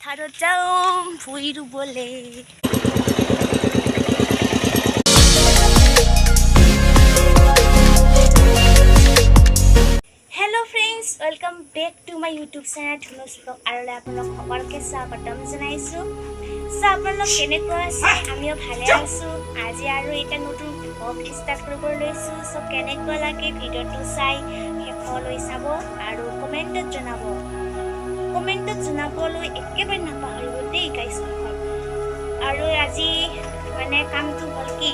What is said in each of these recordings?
পথাৰত যাওঁ ভুই ৰুবলে। Hello' friends, welcome back to my YouTube channel Dhunuch vlog আৰু আপোনালোক সকলোকে স্বাগতম জনাইছোঁ। আপোনালোক কেনেকুৱা আছে? আমিও ভালে আছোঁ। আজি আৰু এটা নতুন ব্লগ ষ্টাৰ্ট কৰিব লৈছোঁ। কেনেকুৱা লাগে ভিডিঅ'টো চাই শেষলৈ চাব আৰু কমেণ্টত জনাব। কমেণ্টত জনাবলৈ একেবাৰে নাপাহৰিব দেই গাইছ। আৰু আজি মানে কামটো হ'ল কি,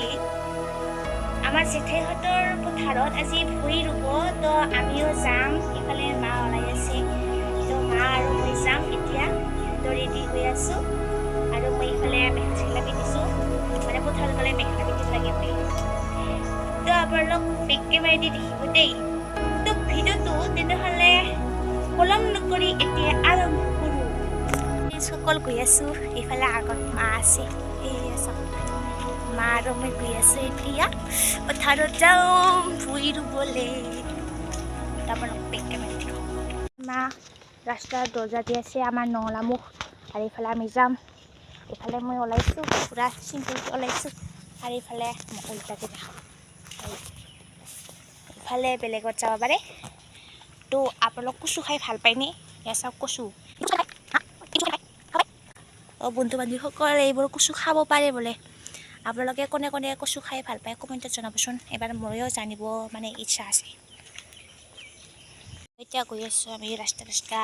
আমাৰ জেঠাইহঁতৰ পথাৰত আজি ভুই ৰুব, তো আমিও যাম। ইফালে মা ওলাই আছে, তো মা আৰু মই যাম এতিয়া। তো ৰেডি হৈ আছোঁ আৰু মই ইফালে মেখেলা চেখেলা পিন্ধিছোঁ, মানে পথাৰত গ'লে মেখেলা পিন্ধিব লাগে বুলি। তো আপোনালোক বেক কেমেৰাদি দেখিব দেই। তো ভিডিঅ'টো তেনেহ'লে পলম নকৰি এতিয়া আৰম্ভ কৰোঁ। সকল গৈ আছোঁ, এইফালে আগত মা আছে, সেয়ে চাওক মা আৰু মই গৈ আছোঁ এতিয়া পথাৰত যাওঁ ভুই ৰুবলে। আপোনালোক বেক কেমেৰা দিব। মা ৰাস্তাৰ দৰ্জা দি আছে, আমাৰ নলামুখ, আৰু এইফালে আমি যাম। এইফালে মই ওলাইছোঁ, পূৰা চিম্পুলকৈ ওলাইছোঁ, আৰু এইফালে মোক উল্টাকৈ দেখাওঁ, এইফালে বেলেগত যাব পাৰে। তো আপোনালোক কচু খাই ভাল পায়নে? এয়া চাওক কচু। বন্ধু বান্ধৱীসকল এইবোৰ কচু খাব পাৰে বোলে। আপোনালোকে কোনে কোনে কচু খাই ভাল পায় কমেণ্টত জনাবচোন। এবাৰ ময়ো জানিব মানে ইচ্ছা আছে। এতিয়া গৈ আছোঁ আমি ৰাস্তা।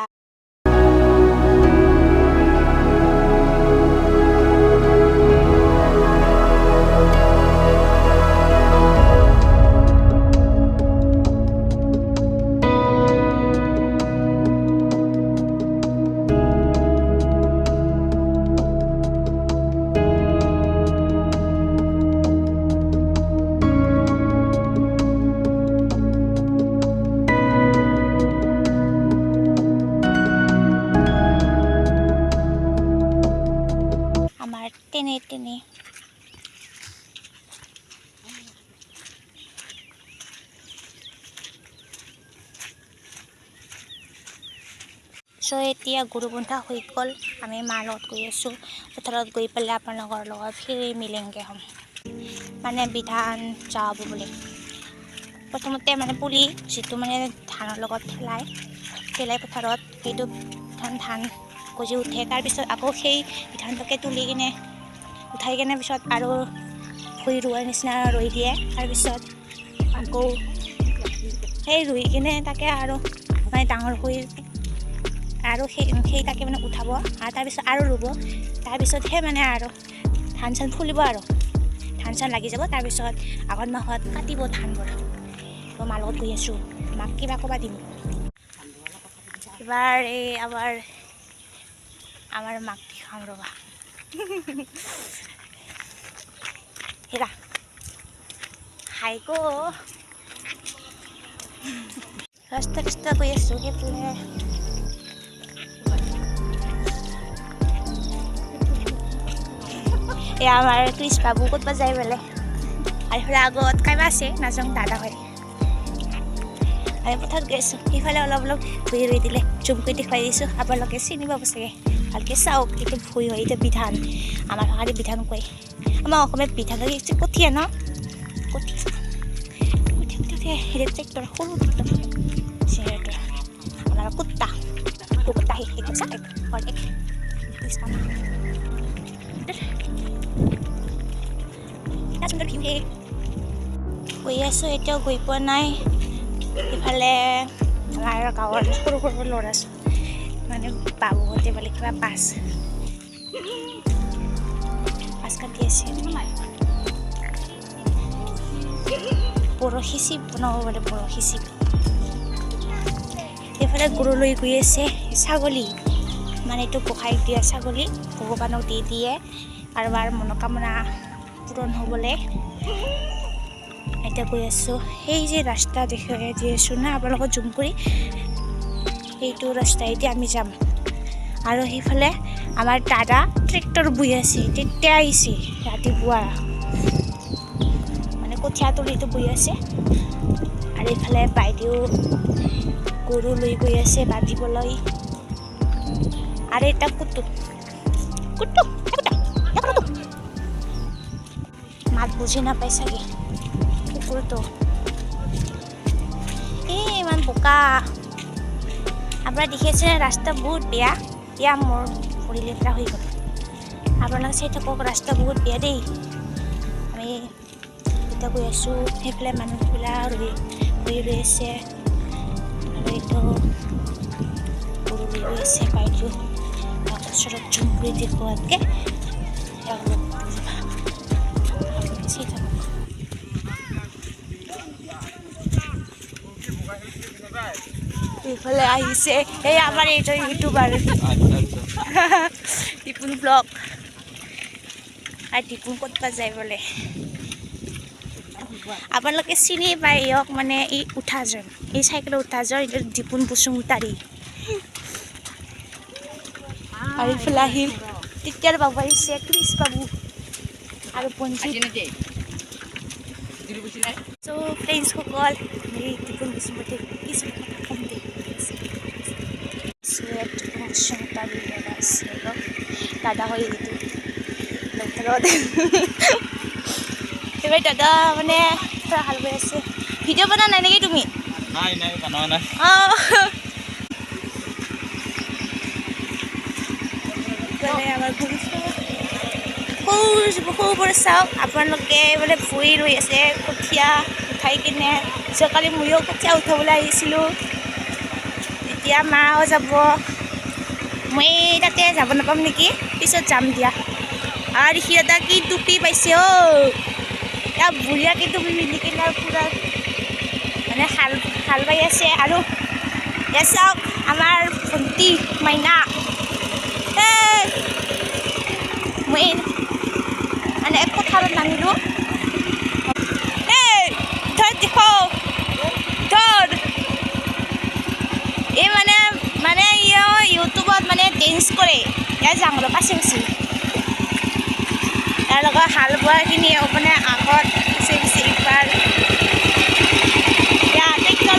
আমাৰ তেনে এতিয়া গৰু বন্ধা হৈ গ'ল। আমি মাৰ লগত গৈ আছোঁ পথাৰত, গৈ পেলাই আপোনালোকৰ লগত ফিৰি মিলেংগে হ'ম, মানে বিধান যাব বুলি। প্ৰথমতে মানে পুলি যিটো মানে ধানৰ লগত পেলাই পথাৰত, সেইটো ধান গজি উঠে। তাৰপিছত আকৌ সেই ধানটোকে তুলি কিনে উঠাই কিনে পিছত আৰু ভুই ৰোৱাৰ নিচিনা ৰুই দিয়ে। তাৰপিছত আকৌ সেই ৰুই কিনে তাকে আৰু মানে ডাঙৰ হৈ আৰু সেই তাকে মানে উঠাব, আৰু তাৰপিছত আৰু ৰুব। তাৰপিছতহে মানে আৰু ধান চান ফুলিব আৰু ধান চান লাগি যাব। তাৰপিছত আগত মাহত কাটিব ধানবোৰ। তো মাৰ লগত গৈ আছোঁ, মাক কিবা ক'বা দিম। এবাৰ এই আমাৰ মাক দেখাম ৰ'বা। হেৰা হাই গো ৰাস্তা গৈ আছোঁ। সেইফালে এয়া আমাৰ ক্ৰিছ বাবু ক'তবা যায় বোলে, আৰু এইফালে আগত কাইবা আছে নাযাওঁ, দাদা হয়। আমি পথাৰত গৈ আছোঁ, সেইফালে অলপ ভুই ৰুই দিলে জুম কৰি দেখুৱাই দিছোঁ। আপোনালোকে চিনি পাব চাগে, ভালকৈ চাওক। এইটো ভুই হয়, এইটো বিধান, আমাৰ ভাষাৰে বিধান কয়। আমাৰ অসমীয়াত বিধান কঠীয়া ন, কঠীয়া ট্ৰেক্টৰ, সৰু ট্ৰেক্টৰ, আমাৰ কুত্তা গৈ আছোঁ। এতিয়াও গৈ পোৱা নাই। ইফালে আমাৰ গাঁৱৰ সৰু ল'ৰা মানে বাবুহঁতে বোলে কিবা পাছ কাটি আছে। বৰশী চিপ বনাব বোলে, বৰশী চিপ। এইফালে গৰু লৈ গৈ আছে ছাগলী, মানে এইটো গোসাঁইক দিয়া ছাগলী, ভগৱানক দি দিয়ে আৰু আমাৰ মনোকামনা পূৰণ হ'বলৈ। এতিয়া গৈ আছোঁ, সেই যে ৰাস্তা দেখুৱাই দি আছোঁ না আপোনালোকক জুম কৰি, সেইটো ৰাস্তা এতিয়া আমি যাম। আৰু সেইফালে আমাৰ দাদা ট্ৰেক্টৰ বৈ আছে, তেতিয়া আহিছে ৰাতিপুৱা, মানে কঠীয়া তলিটো বৈ আছে। আৰু এইফালে বাইদেউ গৰু লৈ গৈ আছে বান্ধিবলৈ। আৰু এটা পুতু কুটু কুটু মাত বুজি নাপাই চাগে কুকুৰটো ইমান বোকা আপোনাৰ দেখিছে ৰাস্তা বহুত বেয়া এতিয়া মোৰ ভৰি লেতেৰা হৈ গ'ল আপোনালোকে চাই থাকক ৰাস্তা বহুত বেয়া দেই আমি এতিয়া গৈ আছোঁ সেইফালে মানুহবিলাক ৰৈ আছে আৰু এইটো গৰু ৰৈ আছে বাইদেউ ওচৰত জুম কৰি দেখুৱাতকৈ অলপ চাই থাকক এইফালে আহিছে এই আমাৰ এইটো ইউটিউবাৰ টিপুন ব্লগ আৰু টিপুন ক'তবা যায় বোলে আপোনালোকে চিনি পাই ইয়ক মানে এই উঠাজন এই চাইকেলত উঠাজন এইটো দীপুন বসুমতাৰী আৰু এইফালে আহিল তেতিয়াৰ বাবু আহিছে ক্ৰিছ বাবু আৰু পঞ্জিত চ' ফ্ৰেণ্ডছসকল এই দীপুন বসুমতাৰী কিছু কথা কম দেই বসুমতাৰী দাদা আছে দাদা হয় এইটো এইবাৰ দাদা মানে পুৰা ভাল হৈ আছে ভিডিঅ' বনোৱা নাই নেকি তুমি নাই বনোৱা নাই আমাৰ সৰুবোৰ চাওক আপোনালোকে মানে ভৰি ৰৈ আছে কঠীয়া উঠাই কিনে যোৱাকালি ময়ো কঠীয়া উঠাবলৈ আহিছিলোঁ এতিয়া মাও যাব মই তাতে যাব নাপাম নেকি পিছত যাম দিয়া আৰু সি এটা কি টুপি পাইছে এতিয়া বুঢ়ীয়াকে টুপি পিন্ধি কিনে পূৰা মানে হাল বাই আছে আৰু এয়া চাওক আমাৰ ভণ্টি মাইনা মই মানে পথাৰত নামিলোঁ ধৰ দেখো ধৰ এই মানে ইউটিউবত মানে ডেন্স কৰে ইয়াৰ জাংলৰ পাছে পাছে তাৰ লগত হাল বোৱাখিনি মানে আগত পিছে পিছে ইবাৰ ট্ৰেক্টৰ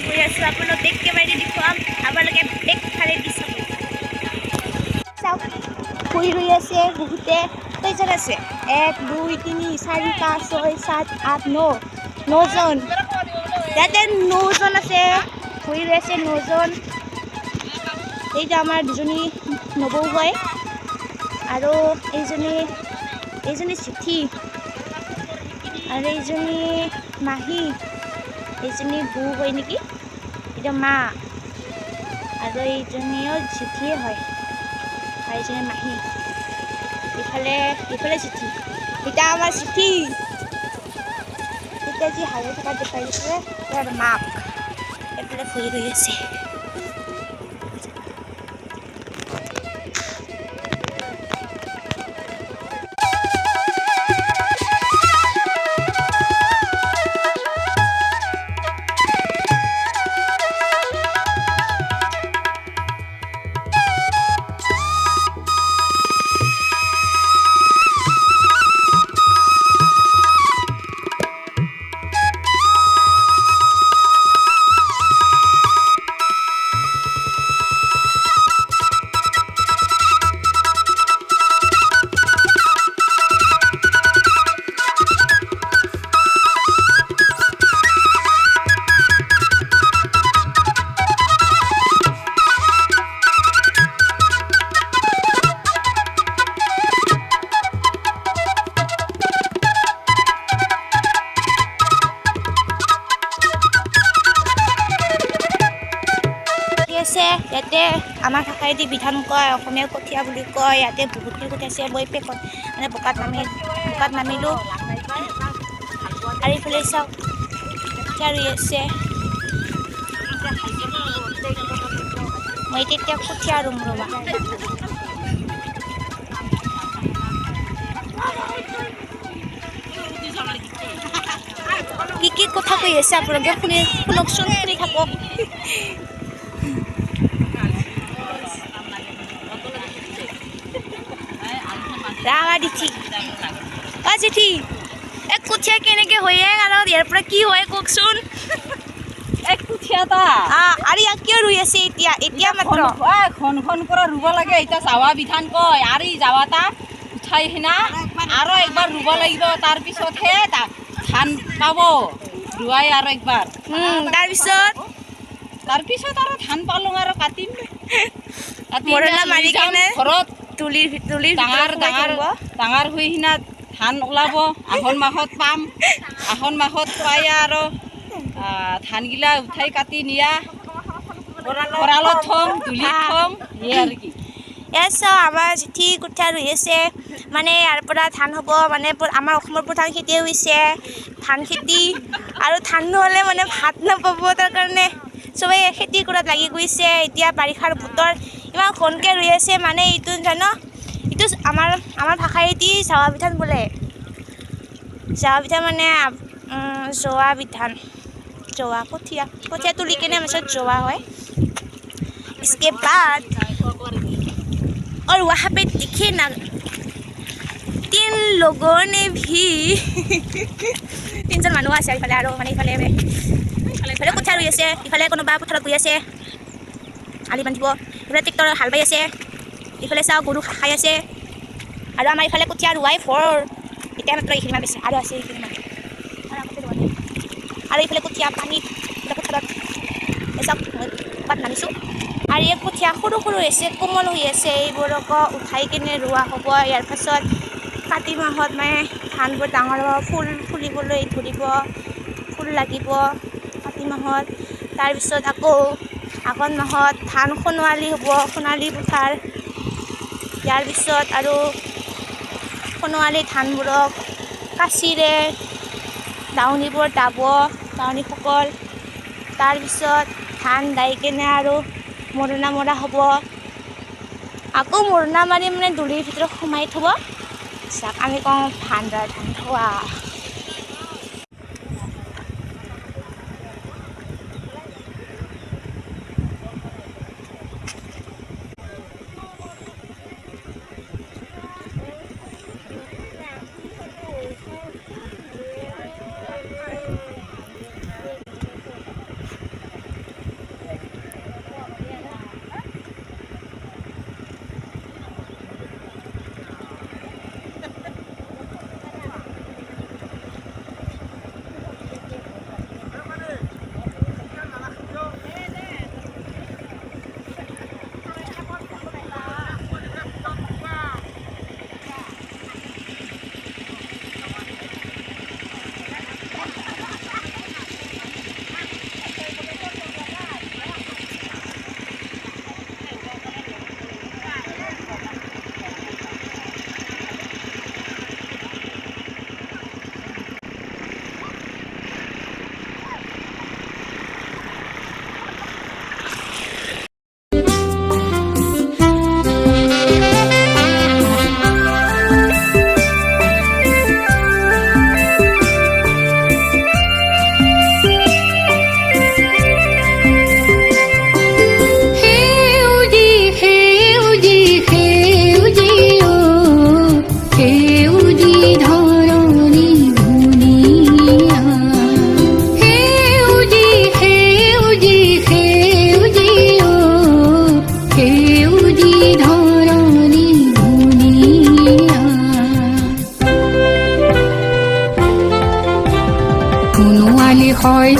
গৈ আছে আপোনালোক একেবাৰে দেখুৱাম আপোনালোকে বেগ ফালে দি চাব চাওক শুই ৰৈ আছে বহুতে কেইজন আছে 1 2 3 4 5 6 7 8 9 9জন ইয়াতে 9জন আছে শুই ৰৈ আছে 9জন এইটা আমাৰ দুজনী নবৌ হয় আৰু এইজনী চিঠি আৰু এইজনী মাহী এইজনী বৌ হয় নেকি এটা মা আৰু এইজনীও চিঠিয়ে হয় আৰু এইজনী মাহী ইফালে চিঠি এটা আমাৰ চিঠি এতিয়া যি হালে থকা দেখাই দিছে তাৰ মাক এইফালে ফুৰি ৰৈ আছে আছে ইয়াতে আমাৰ ভাষাইদি বিধান কয় অসমীয়া কঠীয়া বুলি কয় ইয়াতে বহুতখিনি কঠীয়া আছে মই পেকত মানে বোকাত নামিলোঁ আৰু এইফালে চাওক কঠীয়া ৰুই আছে মই তেতিয়া কঠীয়া ৰুম ৰ'বা কি কথা কৈ আছে আপোনালোকে শুনকচোন শুনি থাকক জেঠি এক কঠীয়া কেনেকে হয় আৰু ইয়াৰ পৰা কি হয় কওকচোন এক কঠীয়া এটা আৰু ইয়াক কিয় ৰুই আছে এতিয়া মাত্ৰ ঘন কৰা ৰুব লাগে এতিয়া যাৱা বিধান কয় আৰু এই যাৱাটা উঠাই সিনা আৰু একবাৰ ৰুব লাগিব তাৰপিছতহে ধান পাব ৰুৱাই আৰু একবাৰ তাৰপিছত আৰু ধান পালোঁ আৰু কাটিম মাৰি কেনে ঘৰত তুলিৰ ডাঙৰ হৈ সিনা ধান ওলাব আঘোণ মাহত পাম আঘোণ মাহত পাই আৰু ধানগিলা উঠাই কাটি নিয়া ভঁৰালত থম তুলিত থম সেয়ে আৰু কি ইয়াত চাওঁ আমাৰ জেঠি কঠীয়া ৰুই আছে মানে ইয়াৰ পৰা ধান হ'ব মানে আমাৰ অসমৰ প্ৰধান খেতিয়ে হৈছে ধান খেতি আৰু ধান নহ'লে মানে ভাত নাপাব তাৰ কাৰণে চবেই খেতি কৰাত লাগি গৈছে এতিয়া বাৰিষাৰ বতৰ ইমান ঘনকৈ ৰুই আছে মানে এইটো জানো এইটো আমাৰ ভাষাইদি জোৱা বিধান বোলে জোৱা বিধান মানে জোৱা বিধান জোৱা কঠীয়া তুলি কেনে পাছত জোৱা হয় इसके बाद और वहाँ पे दिखे ना 3 लोगों ने भी 3জন মানুহ আছে ইফালে আৰু মানে ইফালে কঠীয়া ৰুই আছে ইফালে কোনোবা পথাৰত গৈ আছে আলি বান্ধিব ইফালে ট্ৰেক্টৰ হাল বাই আছে ইফালে চাওঁ গৰু খাই আছে আৰু আমাৰ ইফালে কঠীয়া ৰুৱাই ভৰ এতিয়া মাত্ৰ এইখিনিমান বেছি আৰু আছে এইখিনিমান আৰু এইফালে কঠীয়া পানীত পথাৰত চাওক মই পাত নামিছোঁ আৰু এই কঠীয়া সৰু হৈছে কোমল হৈ আছে এইবোৰক উঠাই কিনে ৰোৱা হ'ব ইয়াৰ পাছত কাতি মাহত মানে ধানবোৰ ডাঙৰ হ'ব ফুলিবলৈ ধৰিব ফুল লাগিব কাতি মাহত তাৰপিছত আকৌ আঘোণ মাহত ধান সোণোৱালী হ'ব সোণালী পথাৰ ইয়াৰ পিছত আৰু সোণোৱালী ধানবোৰক কাঁচিৰে দাৱনীবোৰ দাব দাৱনীসকল তাৰপিছত ধান দাই কেনে আৰু মৰণা মৰা হ'ব আকৌ মৰণা মাৰি মানে দুলিৰ ভিতৰত সোমাই থ'ব চাওক আমি কওঁ ধান থোৱা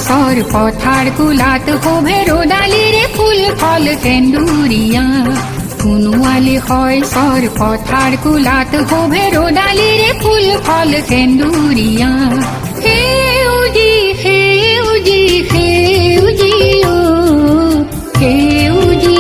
सर पथार कुलात होभे रोदाली रे फूल फल केंदुरिया कुनुआली হয় सर पथार कुलात होभे रोदाली रे फूल फल केंदुरिया हे उजी हे उजी हे उजी ओ हे उजी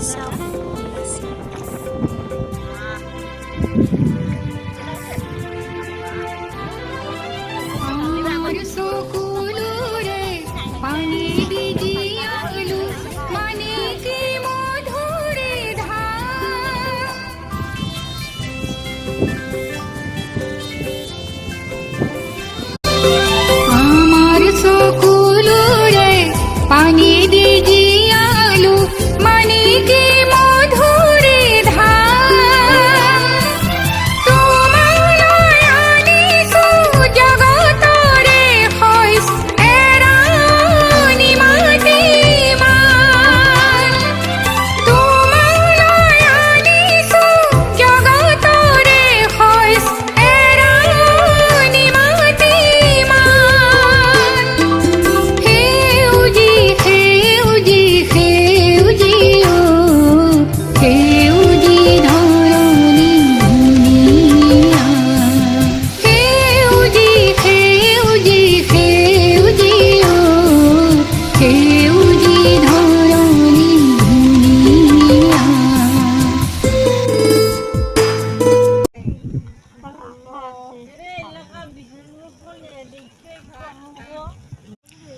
চাওক আমার সকুলুরে পানি দিজিয়ালু মানে কি মধুরে ধার আমার সকুলুরে পানি দিজিয়ালু মানে কি মধুরে ধার তোমার নয়নে সুজগতরে হইস এরানি মাটি মান তোমার নয়নে সুজগতরে হইস এরানি মাটি মান হেউজি হেউজি হেউজি ও হেউজি ধরণী দুনিয়া হেউজি হেউজি হেউজি ও হেউজি ধরণী দুনিয়া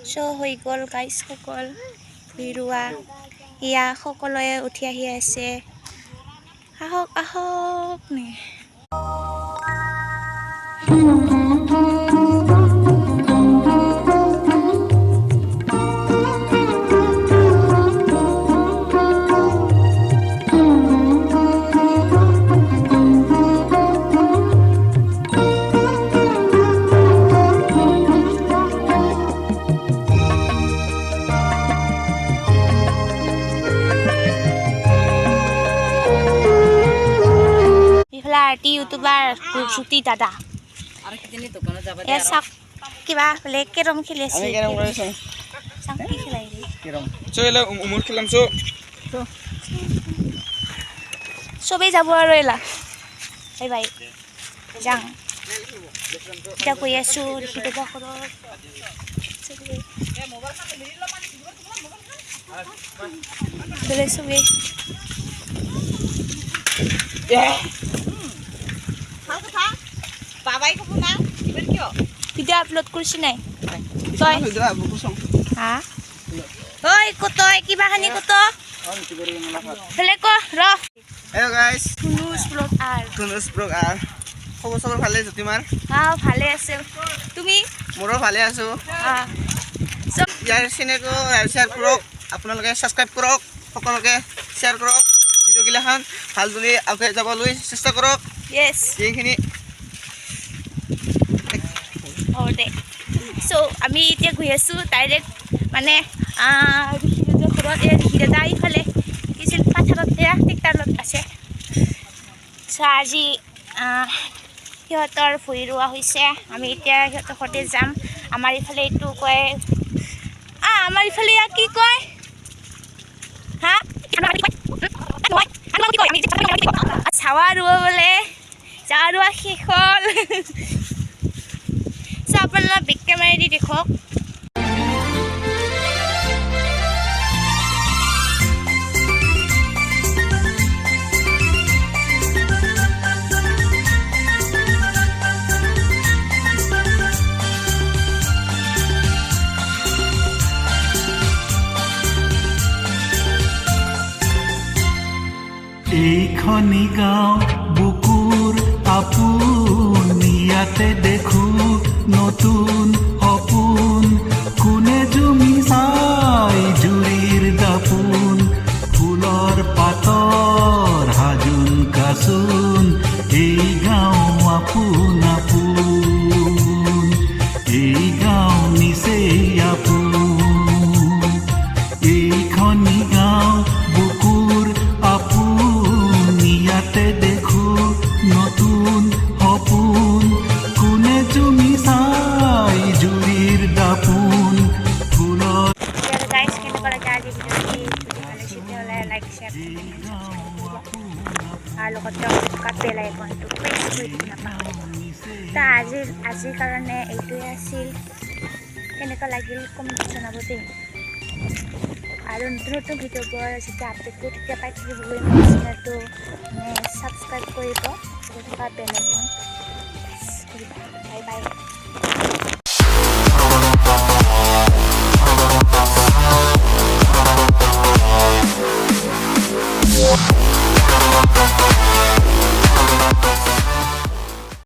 চ' হৈ গ'ল গাইজসকল ভুই ৰোৱা এয়া সকলোৱে উঠি আহি আছে আহক আহক নে ইফালে আৰ্টি ইউটিউবাৰ শ্ৰুতি দাদা আৰু কিজানি দোকানত যাব এ চাওক কিবা বোলে কেৰম খেলি আছে আমি কেৰম কৰিছো চাওক কি খেলাই ৰে কেৰম চলে উমুৰ খেলাম চো চবেই যাব আৰু এলা বাই বাই যাং এতিয়া কৈ আছোঁ দেখি দিব ঘৰত চবেই বোলে চবেই বাবাই ক'ব না ইমান কিয় ভিডিঅ' আপলোড কৰিছি নাই তই হা ঐ কতই কিবাখানি কত বেলেগ ক ৰ hello guys ধুনুচ blog R Dhanush blog R খবৰ চবৰ ভালে জ্যোতিমাৰ ভালে আছে তুমি মোৰো ভালে আছো চব ইয়াৰ চেনেলটো শ্বেয়াৰ কৰক আপোনালোকে ছাবস্ক্ৰাইব কৰক সকলোকে শ্বেয়াৰ কৰক ভিডিঅ'গিলাখন ভালদৰে আগুৱাই যাবলৈ চেষ্টা কৰক য়েছ এইখিনি হ'ব দে চ' আমি এতিয়া গৈ আছোঁ ডাইৰেক্ট মানে ঘৰত এয়া দেখি দাদা ইফালে কিছিল পাথাৰত এয়া ট্ৰেক্টাৰত আছে চ' আজি সিহঁতৰ ভুই ৰোৱা হৈছে আমি এতিয়া সিহঁতৰ ঘৰতে যাম আমাৰ ইফালে এইটো কয় আমাৰ ইফালে ইয়াক কি কয় হা চাৱা ৰোৱা বোলে চাৱা ৰোৱা শেষ হ'ল চ' আপোনালোকে বেক কেমেৰাদি দেখক এইখনি গাঁও বুকুৰ আপুনিয়াতে দেখো নতুন সপোন কোনে জুমি চাই জুৰিৰ দাপোন ফুলৰ পাতৰ হাজোন কাচোন এই গাঁও আপোন আপোন এই গাঁও নিচেই আপোন এইখনি গাঁও বুকুৰ আপুনিয়াতে দেখো নতুন সপোন কোনে জুমি চাই জুৰিৰ দাপোন ফুলৰ গাইজ কেনেকুৱা লাগে আজি ভিডিঅ'টি তেতিয়াহ'লে লাইক শ্বেয়াৰ আৰু লগতে বেল আইকনটো প্ৰেছ কৰি দিব নাপাহৰিব তো আজিৰ কাৰণে এইটোৱে আছিল কেনেকুৱা লাগিল কমেণ্টত জনাব দেই আৰু নতুন নতুন ভিডিঅ'বোৰ যেতিয়া আপডেট কৰোঁ তেতিয়া পাই থাকিবলৈ মোৰ চেনেলটো ছাবস্ক্ৰাইব কৰিব থকা বেল আইকন বাই বাই